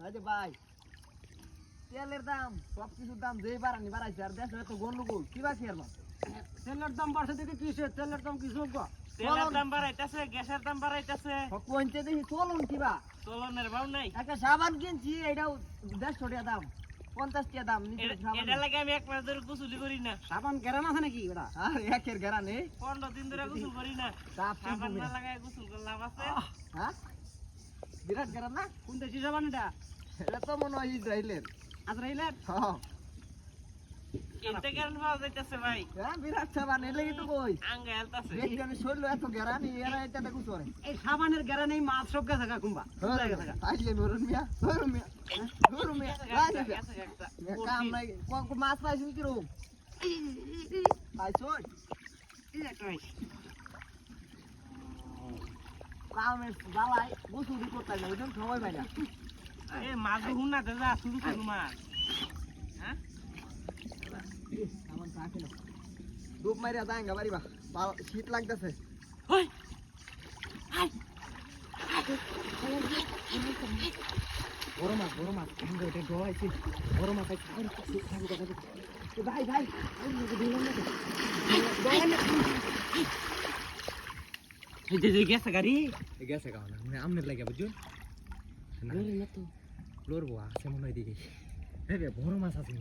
আরে ভাই তেলের দাম সবকিছুর দাম যেই বাড়াইছে আর দেশ এত গন্ডগোল কি বাকি আর তেলের দাম বাড়ছে দেখে কিসে তেলের দাম কিছু তেলের দাম বাড়াইতেছে গ্যাসের দাম বাড়াইতেছে কোনতে দেখি চলুন কিবা চলনের ভাও নাই একটা সাবান কিনছি এটাও 150 টাকা দাম 50 টাকা দাম নিচে সাবান এটা লাগে আমি এক মাস ধরে গোসলই করি না সাবান গ্যারান আছে নাকি ওটা আর একের গারা নেই 15 দিন ধরে গোসল করি না সাবান না লাগায় গোসল করলাম আছে হ্যাঁ বিরাট গারা না কোন দেশি সাবান এটা এটা তো মনে হয় ইসরায়েলের আজরাইলের হ্যাঁ কিনতে কেন পাওয়া যাইতেছে ভাই হ্যাঁ বিরাট সাবান এলে কিন্তু কই আঙ্গে হেলতাছে দেখি আমি শরীর এত গারা নি এরা এটা দেখো চরে এই সাবানের গ্যারান এই মাছ সব গেছে কুম্বা আইলে নুরুন মিয়া নুরুন মিয়া কাম নাই কোন মাছ পাইছিস কি রকম পাইছই কামের জ্বালাই গোসুরি করতে না ওইজন সময় পাই না এ মাছ হুন না যা শুরু শুরু মাছ হ্যাঁ সামান কাকে না ডুব মারিয়া যাঙ্গা বাড়ি বা শীত লাগতেছে ওই হাই বড় মাছ আমরা এটা ডরাইছি বড় মাছ ভাই ভাই গেছে গাড়ি গেছে কারণ আমনের লাগে বুঝছো না তো লড়বো আছে মনে হয় দিকে বড় মাছ আছে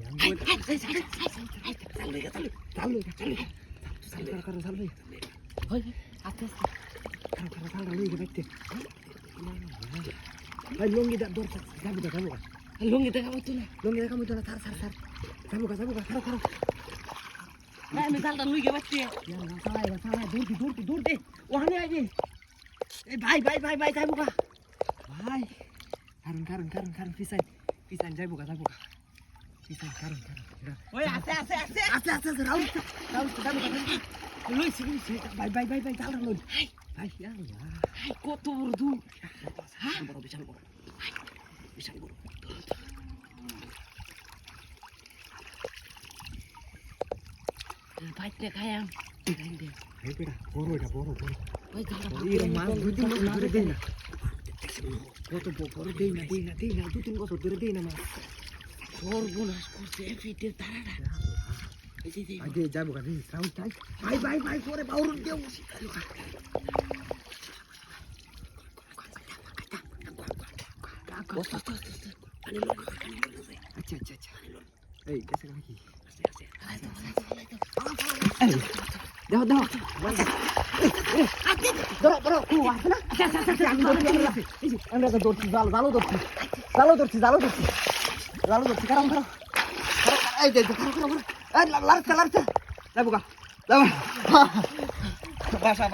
লুঙ্গি যাবো লুঙ্গি দেখাবো তো না লুঙ্গি দেখা মতো না থার যাবো খারো আমি জালটা লুই গে বাচ্চি দূর দে ওখানে আইবি এই ভাই যাবো গা ভাই কারণ পিছাই যাবো গা পিছাই কারণ ওই আছে রাউল যাবো গা লইছি ভাই চাল লই ভাই কত বড় দূর বড় বিশাল বড় বাইতে খায়াম এই বেটা বড় ওই এই মাছ দুই তিন বছর ধরে দেই না কত বড় দেই না দুই তিন বছর ধরে দেই না মাছ সর্বনাশ করছে ফিটের তারাটা আগে যাবো গা রাউল তাই ভাই পরে বাউরুন দেও আচ্ছা এই গেছে নাকি দাও আমরা ধরছি জালো ধরছি কারণ এই যে লাড়ছে যাবো গা বাসা